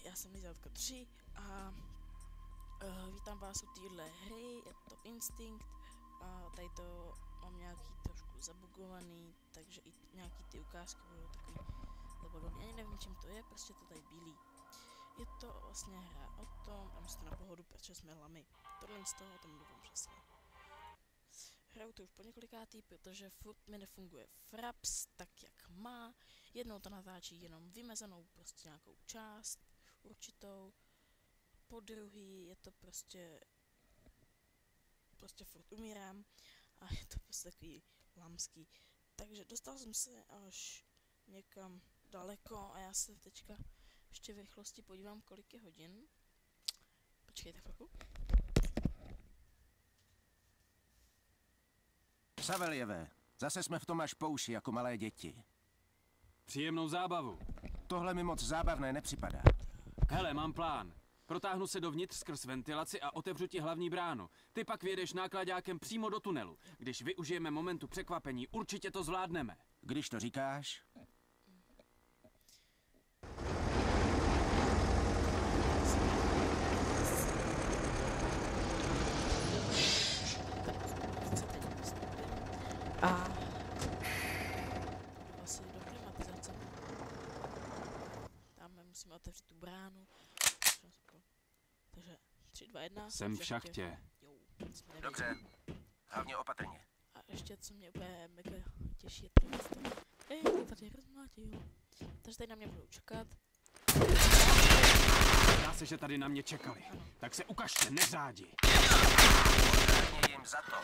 já jsem Lizardko 3 a vítám vás u téhle hry, je to Instinct a tady to mám nějaký trošku zabugovaný, takže i nějaký ty ukázky budou takový zabugovaný, ani nevím čím to je, prostě to tady bílý. Je to vlastně hra o tom, a myslím na pohodu, protože jsme lamy, tohle z toho o tom mluvím přesně. Hraju to už po několikátý, protože furt mi nefunguje Fraps tak jak má, jednou to natáčí jenom vymezenou prostě nějakou část určitou, po druhý je to prostě furt umírám a je to prostě takový lamský. Takže dostal jsem se až někam daleko a já se teďka ještě v rychlosti podívám, kolik je hodin. Počkejte chvilku. Saveljevé, zase jsme v tom až po uši jako malé děti. Příjemnou zábavu. Tohle mi moc zábavné nepřipadá. Hele, mám plán. Protáhnu se dovnitř skrz ventilaci a otevřu ti hlavní bránu. Ty pak vyjedeš nákladákem přímo do tunelu. Když využijeme momentu překvapení, určitě to zvládneme. Když to říkáš... A vlastně do klimatizace. Tam musíme otevřít tu bránu. Takže 3, 2, 1. Jsem v šachtě. Jo, Dobře, hlavně opatrně. a ještě co mě úplně mega těší je tohle. Hej, to tady rozmlátil. Takže tady na mě budou čekat. Zdá se, že tady na mě čekali. Tak se ukažte, neřádi. Pořádně jim za to.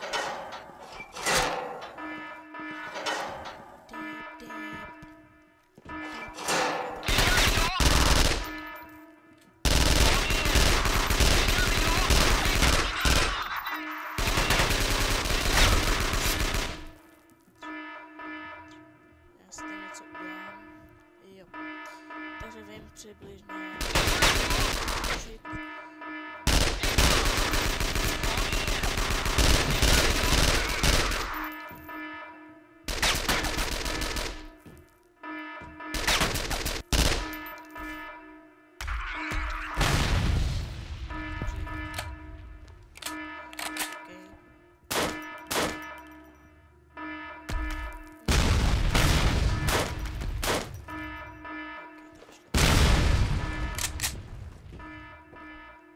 Já si tady něco udělám. Jo. Takže vím přibližně.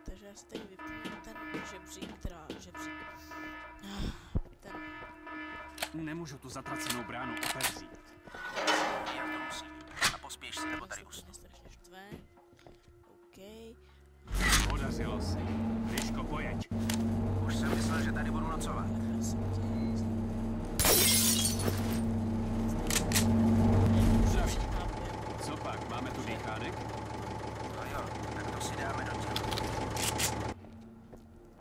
Takže já si tady vypnu ten žebřík, ten... Nemůžu tu zatracenou bránu otevřít. Jak to musí. A pospěš si, nebo tady usnu. Mě strašně štve. OK. Podařilo se. Liško, pojeď. Už jsem myslel, že tady budu nocovat. Co pak, máme tu dýchánek? No jo, tak to si dáme do těla.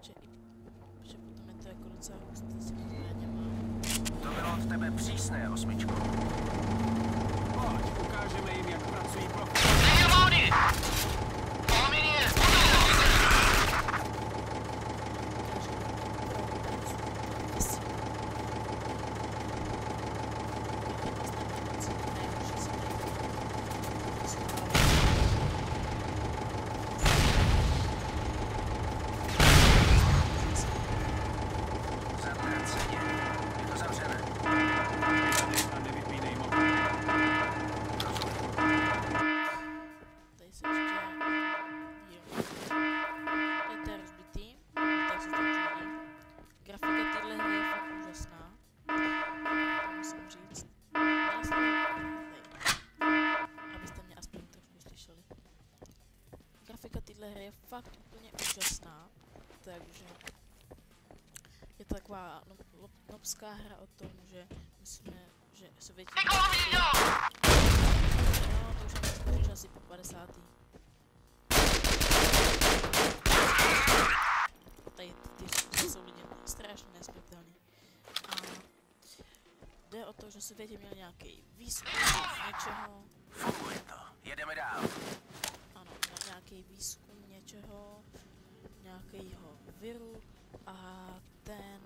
Že potom je to jako docela hustý s těmi zbraněma. To bylo od tebe přísné, osmičko. Pojď, ukážeme jim, jak pracují pro... Zatraceně. Je to zavřené. A nevypínej motor. Tady se ještě... Jo. Je to rozbitý. Tak se to užívá. Grafika téhle hry je fakt úžasná. To musím říct. Abyste mě aspoň trošku slyšeli. Grafika téhle hry je fakt úplně úžasná. Takže... Je to taková nobská hra o tom, že musíme, že Sověti... No, to už je asi po 50. Tady ty jsou lidi strašně nesmrtelní. A jde o to, že Sověti měli nějaký výzkum něčeho. Funguje to. Jedeme dál. Ano, měl nějaký výzkum něčeho, nějakého viru a ten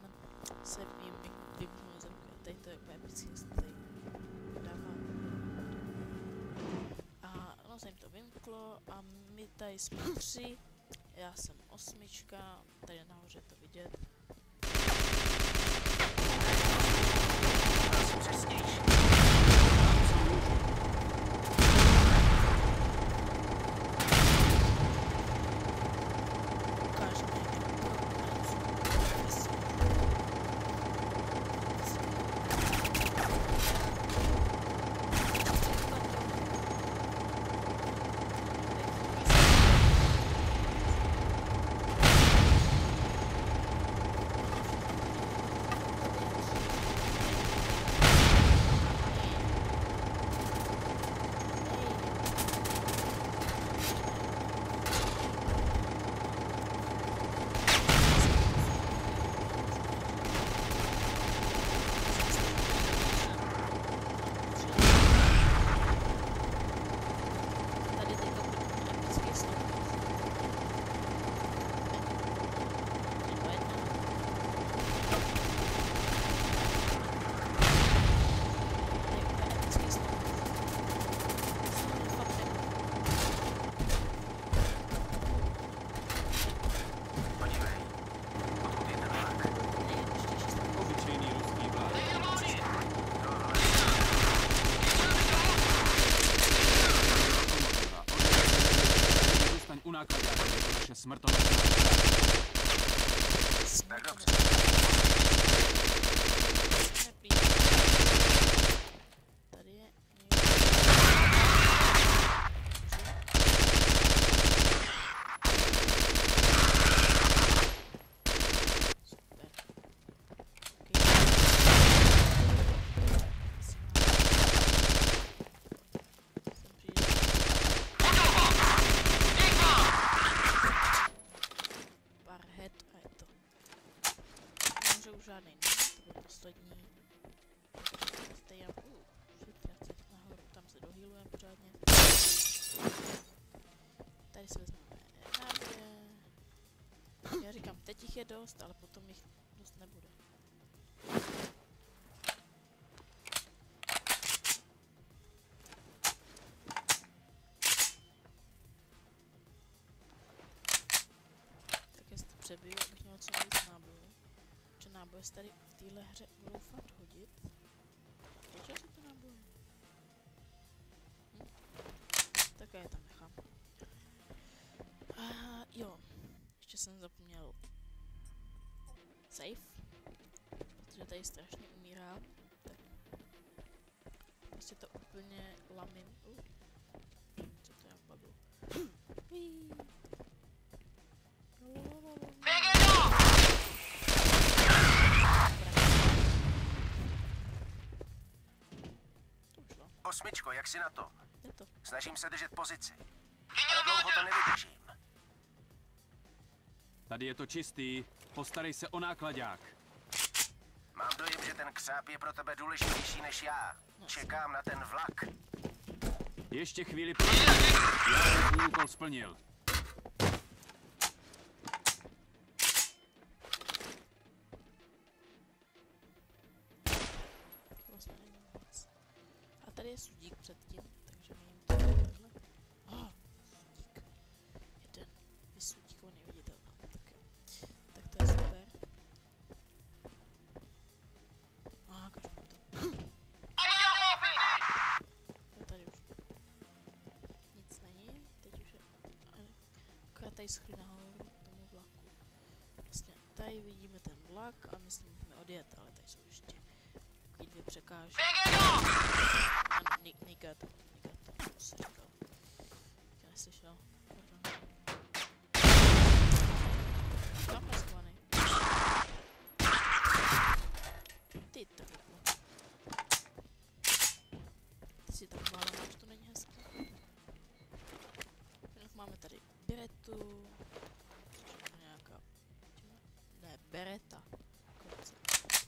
se jim vybuchnul zemku. Tady to je úplně epický, jak se tady dává. A ono se jim to vymklo. rychlo a my tady jsme 3, já jsem 8, tady nahoře je to vidět. Smrtonosná. Tak dobře. Tady je žádnej není, to byl poslední. Tady já se nahoru, tam se dohýlujeme pořádně. Tady si vezmeme energie. Já říkám, teď jich je dost, ale potom jich dost nebude. Tak jestli to přebiju, abych měl co nejvíc nábojů. Náboje se tady v téhle hře budou fakt hodit. Počal si to náboje? Tak já je tam nechám. Jo, ještě jsem zapomněl save, protože tady strašně umírám. Tak prostě to úplně lamím. Co to já padlo? Osmičko, jak si na to? Je to. Snažím se držet pozici. Ale dlouho to nevydržím. Tady je to čistý. Postarej se o nákladák. Mám dojem, že ten křáp je pro tebe důležitější než já. Čekám na ten vlak. Ještě chvíli prosím. Já jsem svůj úkol splnil. A tady je sudík předtím, takže my jim to takhle. Sudík. Jeden. Je sudík, on je viditelný. Tak to je super. Kažu to. Jo, tady už nic není, teď už je. Akorát tady schly nahoru k tomu vlaku. Vlastně tady vidíme ten vlak a my s ním můžeme odjet, ale tady jsou ještě takový 2 překážky. Nigat, co jsi říkal? Já neslyšel, pardon. Tam je schovaný. Ty to rychle. Ty si tak málo máš, to není hezký. Máme tady beretu. Nějaká... Ne, bereta.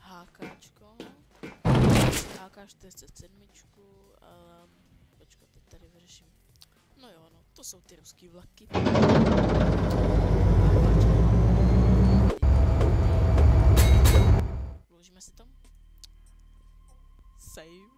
HKčko. HK47, ale počkat, teď tady vyřeším. No jo, no, to jsou ty ruský vlaky. Vložíme si tam. Save.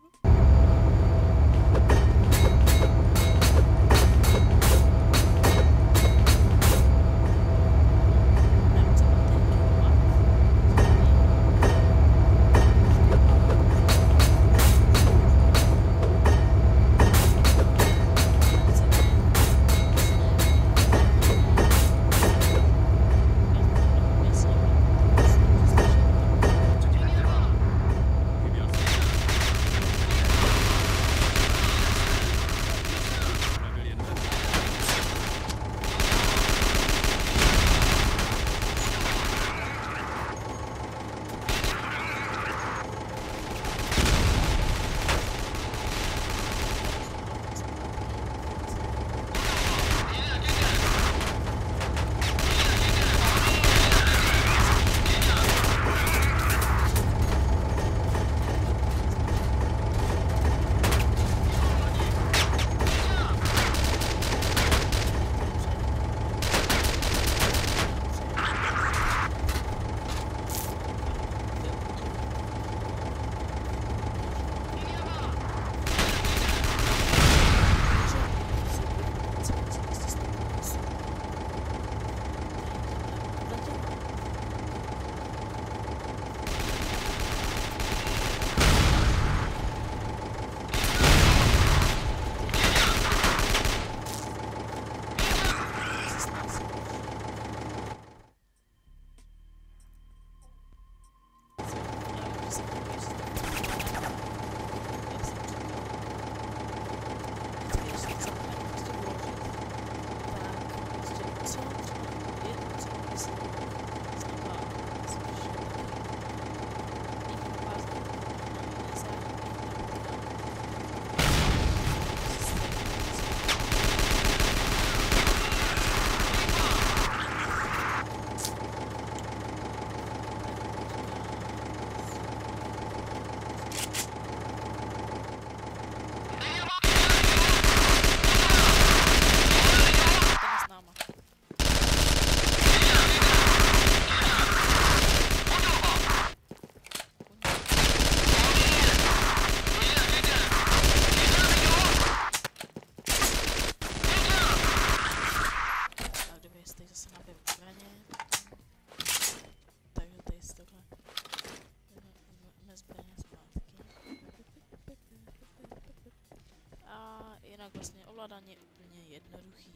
vlastně ovládání je úplně jednoduchý.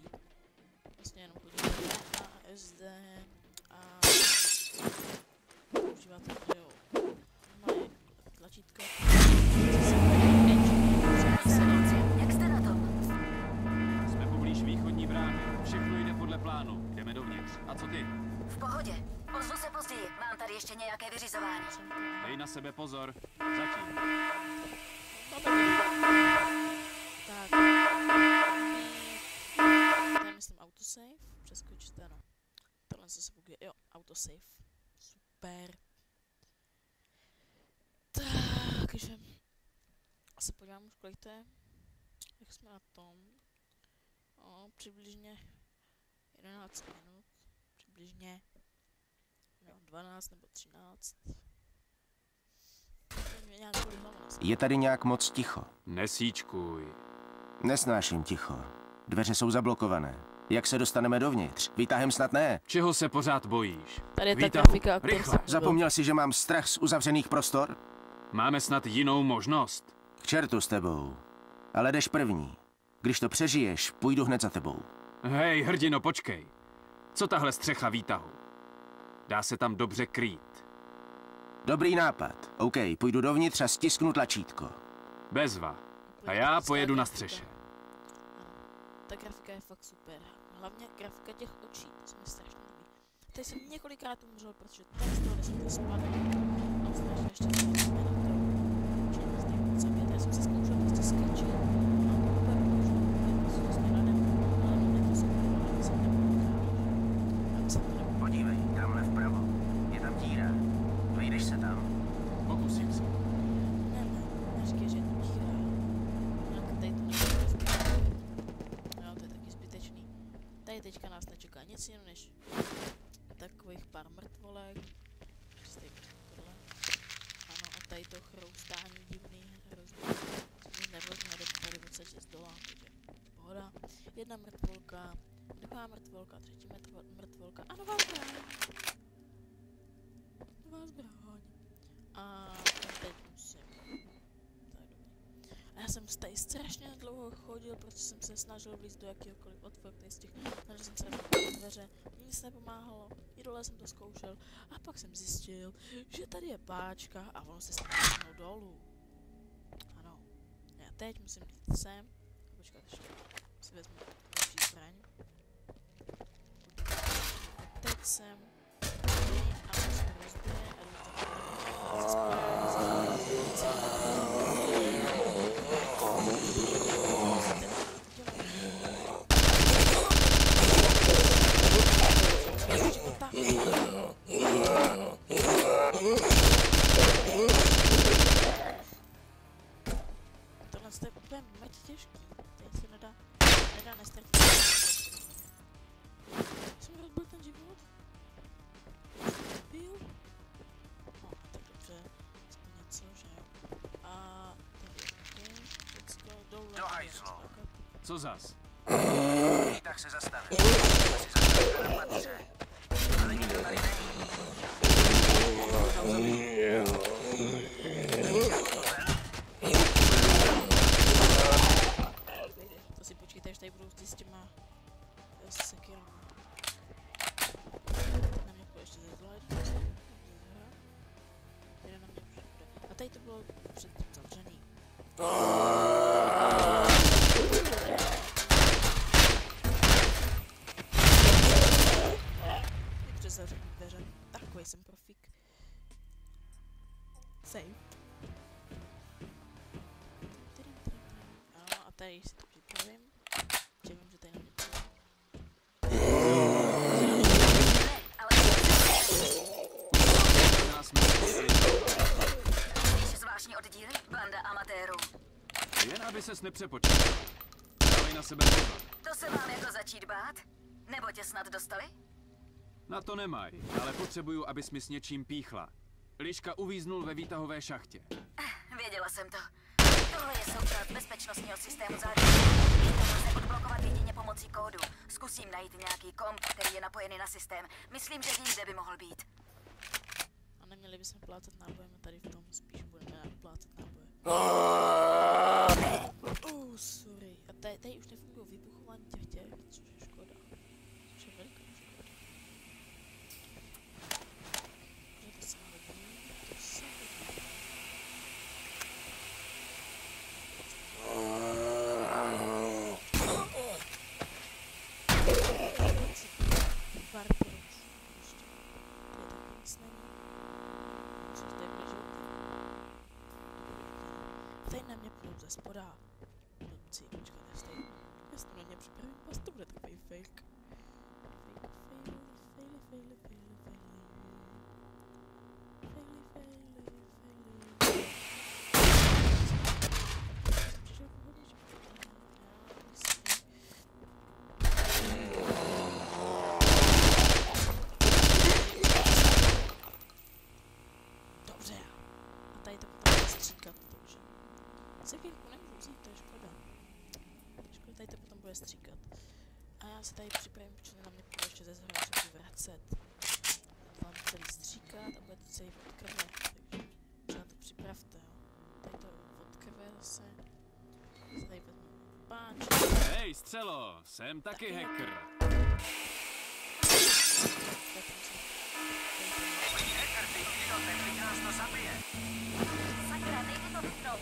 Vlastně jenom chodíte na SD a používáte jo, malé tlačítko. Jak jste na tom? Jsme poblíž východní brány. Všechno jde podle plánu. Jdeme dovnitř. A co ty? V pohodě. Ozvu se později. Mám tady ještě nějaké vyřizování. Dej na sebe pozor. Zatím. Tak. Tady myslím autosave. Přeskočte, no. Tohle se buguje. Jo, autosave. Super. Takže se podívám už kolik to je. Jak jsme na tom. No, přibližně 11 minut. Přibližně. No, 12 nebo 13. Je tady nějak moc ticho. Nesíčkuj. Nesnáším ticho. Dveře jsou zablokované. Jak se dostaneme dovnitř? Výtahem snad ne. Čeho se pořád bojíš? Tady je ta Výtahu. grafika, o které Rychle. jsem mluvil. Zapomněl si, že mám strach z uzavřených prostor? Máme snad jinou možnost. K čertu s tebou. Ale jdeš první. Když to přežiješ, půjdu hned za tebou. Hej, hrdino, počkej. Co tahle střecha výtahu? Dá se tam dobře krýt. Dobrý nápad. OK, půjdu dovnitř a stisknu tlačítko. Bezva. A já pojedu na střeše. Ta grafika je fakt super. Hlavně grafika těch očí, to se mi strašně líbí. Tady jsem několikrát umřel, protože tady z toho nesmíte spadnout. A strašně ještě jsme na to. Určitě nás tady moc zabít. Já jsem se zkoušel prostě skáčet. A to úplně možná, že to s radem. Ale mě to super, ale jsem nemohl. Já jsem to nemohl. Podívej, tamhle vpravo. Je tam díra. Vejdeš se tam. Pokusím se. Ne, neříkej, že je to díra. Jinak tady to nebude. No, to je taky zbytečný. Tady teďka nás nečeká nic jiného než takových pár mrtvolek. Prostě tohle. Ano, a tady to chroustání divný, hrozný. Jsem mi nervózní, jde tady odsaď z dola, takže pohoda. Jedna mrtvolka, druhá mrtvolka, třetí mrtvolka a nová zbraň. Nová zbraň. A teď musím. Tak dobrý. A já jsem tady strašně dlouho chodil, protože jsem se snažil vlízt do jakéhokoliv otvoru z těch. Snažil jsem se na dveře, nic nepomáhalo, i dole jsem to zkoušel. A pak jsem zjistil, že tady je páčka a ono se stáhnou dolů. Ano. Já teď musím jít sem. Počkat ještě. Si vezmu další zbraň. A teď sem. A to se rozbije a jdu tohle je úplně mať těžký. Tady se nedá nestratit. Jsem rozbil ten život? Byl? No, tak dobře. Aspoň něco, že jo. A tady je všecko dolů. Do hajzlu. Co zas? Výtah se zastavil. Jsme si zastavili na patře. Ale nikdo tady není. To si počítej, že tady budou s těma sekirama. Teď na mě půjde ještě ze zdola, jeden na mě už bude. A tady to bylo předtím zavřený. Dobře zavřený dveře. Takový jsem profík. Save. Ano, a tady si to připravím. Že vím, že tady na mě půjde. Víš zvláštní oddíly? Banda amatérů. Jen aby ses nepřepočítal. Dávej na sebe pozor. To se mám jako začít bát? Nebo tě snad dostali? Na to nemaj, ale potřebuju, abys mi s něčím píchla. Liška uvíznul ve výtahové šachtě. Věděla jsem to. Tohle je součást bezpečnostního systému záření. Výtah lze odblokovat jedině pomocí kódu. Zkusím najít nějaký komp, který je napojený na systém. Myslím, že vím, kde by mohl být. A neměli bychom plácat nábojem, tady v tom spíš budeme plácat náboje. Sorry. A tady už nefungují vybuchování těch, což je škoda. Což je veliká škoda. Že to se hodí, to se hodí. Pár proč. Ještě. To je takový nic není. Co to je pro žlutý? Tady na mě půjdou ze spoda. Blbci, počkejte, stej. Já si to na ně připravím, vás to bude takový fake. Dobře. A tady to potom stříkat, takže se chvílku nemůžu vzít, to je škoda. Škoda, tady to potom bude stříkat. A já se tady připravím, protože na mě půjde ještě ze zhora se budu vracet. To vám celý stříkat a bude to celý od krve, takže třeba to připravte, jo. Tady to od krve zase. Se tady vezmu páč. Hej, střelo, jsem taky hacker. Ty idiote, teď nás to zabije. Sakra, nejde to vypnout.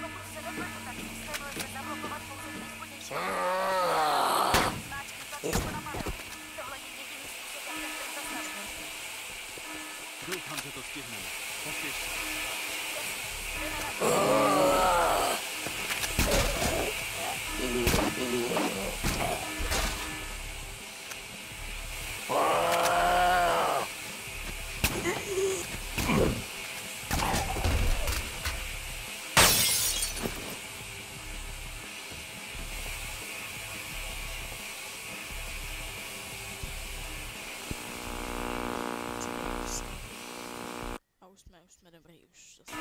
Pokud se nepletu, tak systém lze zablokovat pouze v nejspodnějším. Zmáčkni tlačítko na panel. Tohle je jediný způsob, jak ten test zastavit. Doufám, že to stihneme. Pospěš. A už jsme dobrý, už zase.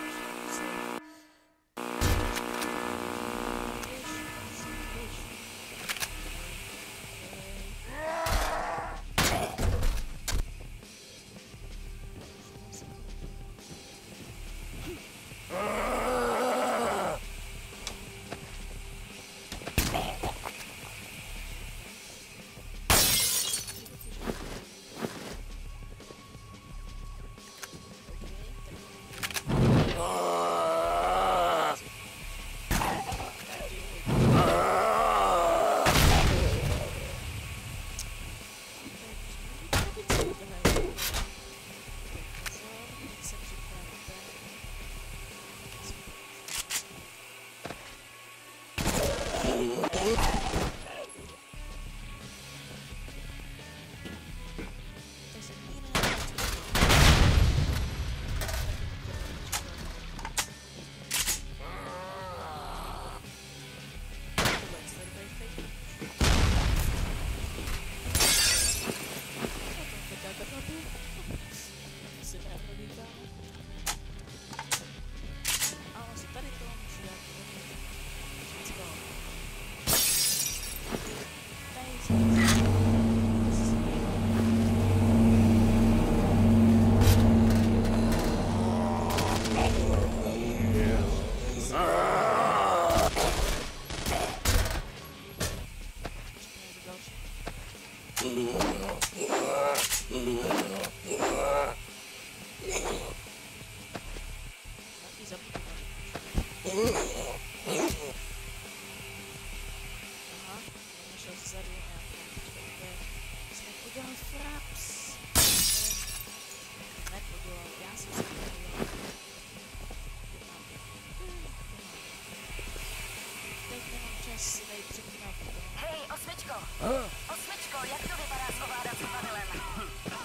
Osmičko, jak to vypadá s ovládacím panelem?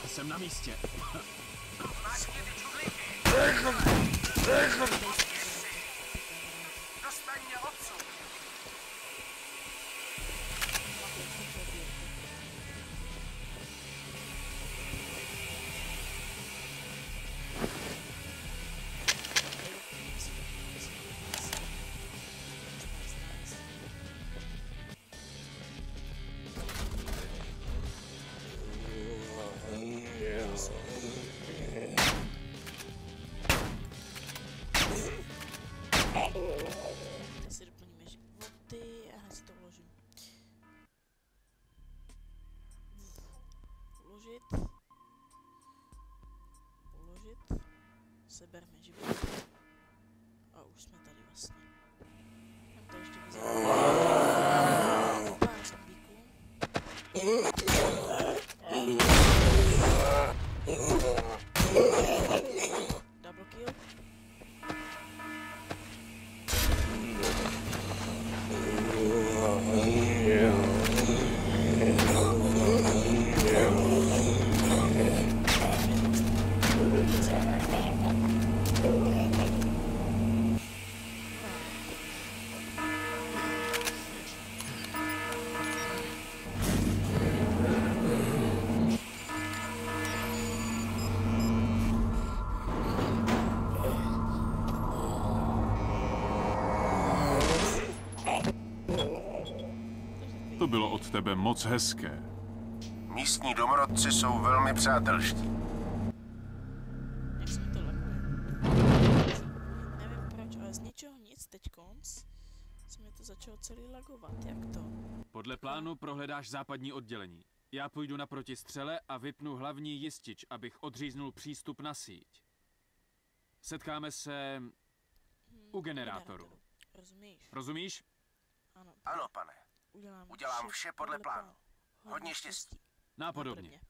Jsem na místě. Zmáčkni ty čudlíky. Dostaň mě odsud. Položit. Seberme život. A už jsme tady vlastně. Mám to ještě vyzerá. Pár zombíků. Double kill. To bylo od tebe moc hezké. Místní domorodci jsou velmi přátelští. Jak se mi to laguje. Nevím proč, ale z ničeho nic teďkonc se mi to začalo celý lagovat. Jak to? Podle plánu prohledáš západní oddělení. Já půjdu naproti střele a vypnu hlavní jistič, abych odříznul přístup na síť. Setkáme se u generátoru. Rozumíš? Rozumíš? Ano. Ano, pane. Udělám vše podle plánu. Hodně štěstí. Nápodobně.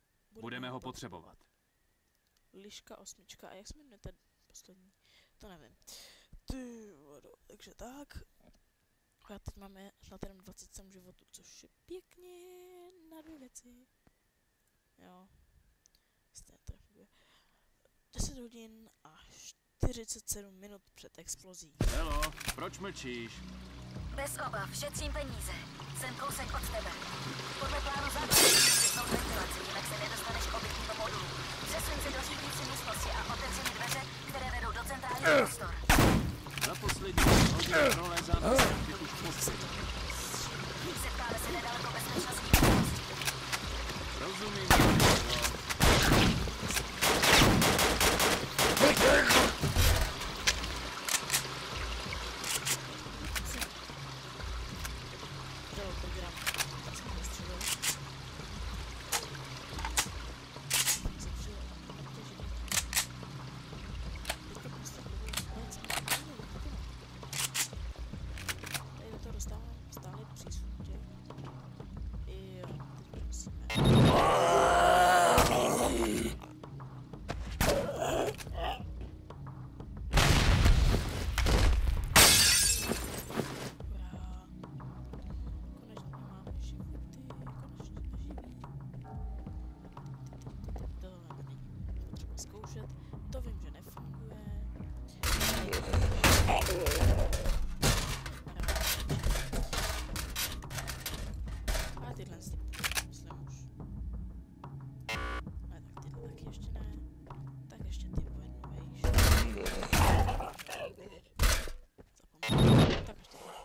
Budeme ho potřebovat. Liška 8. A jak se jmenuje ten poslední? To nevím. Ty vodo. Takže tak. A teď máme hlaterem 27 životů, což je pěkně na 2 věci. Jo. Stejně to nefunguje. 10 hodin a 47 minut před explozí. Helo, proč mlčíš? Bez obav, šetřím peníze. Jsem kousek od tebe. Podle plánu základní vypnout ventilaci, jinak se nedostaneš k obytnému modulu. Přesuň se do řídící místnosti a otevři mi dveře, které vedou do centrálního prostor. Za poslední hodinu prolézám ty už postřed. Setkáme se nedaleko bezpečnostní místnosti. Rozumím. To vím, že nefunguje. A tyhle si myslím už. Ne, tak tyhle taky ještě ne. Tak ještě ty jednu vejš. Zapomněl. Tak ještě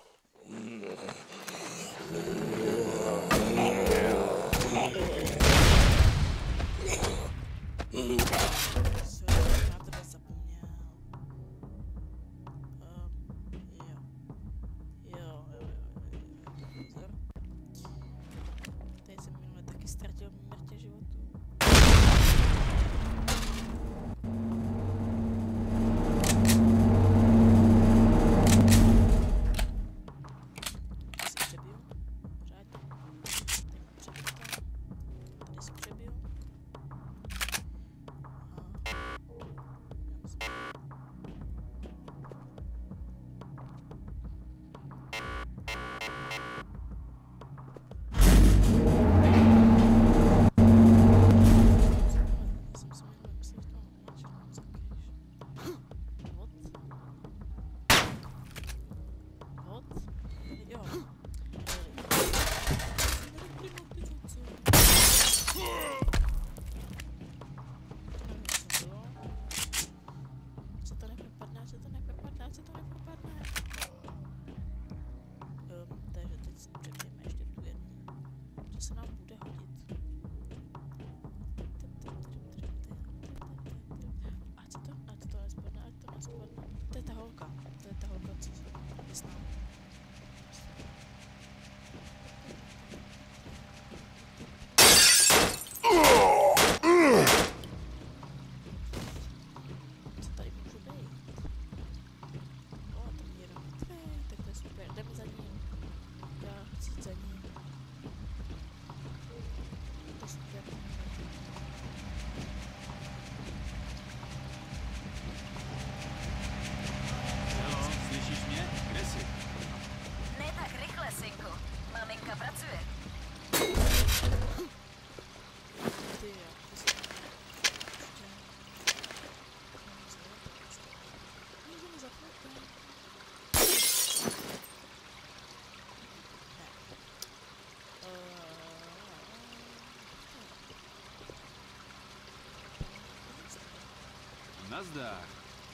Nazdar.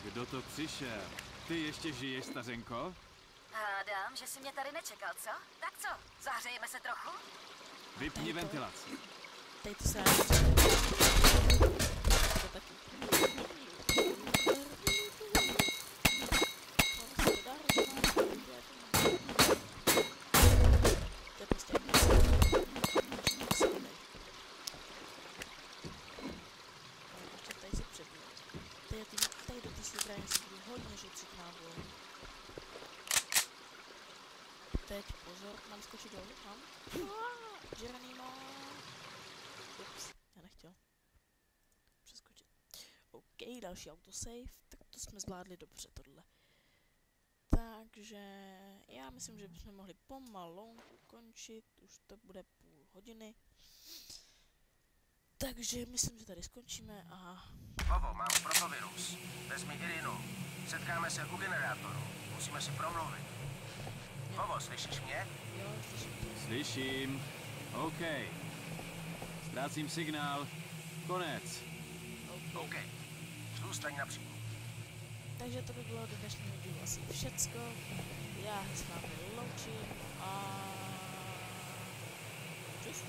Kdo to přišel? Ty ještě žiješ, stařenko? Hádám, že si mě tady nečekal, co? Tak co, zahřejeme se trochu? Vypni ventilaci. Tady to se to taky. To je prostě tady si přebudu. Tady do té zbraně si budu hodně šetřit náboj. Teď pozor, mám skočit dolů, mám? Geronimo! Ups, já nechtěl přeskočit. OK, další autosave, tak to jsme zvládli dobře tohle. Takže já myslím, že bychom mohli pomalu ukončit, už to bude půl hodiny. Takže myslím, že tady skončíme a... Vovo, mám protovirus. Vezmi Irinu. Setkáme se u generátoru. Musíme si promluvit. Vovo, slyšíš mě? Jo, slyším tě. Slyším. OK. Ztrácím signál. Konec. OK. Zůstaň na příjmu. Takže to by bylo do dnešního dílu asi všecko. Já se s vámi loučím a... Čus.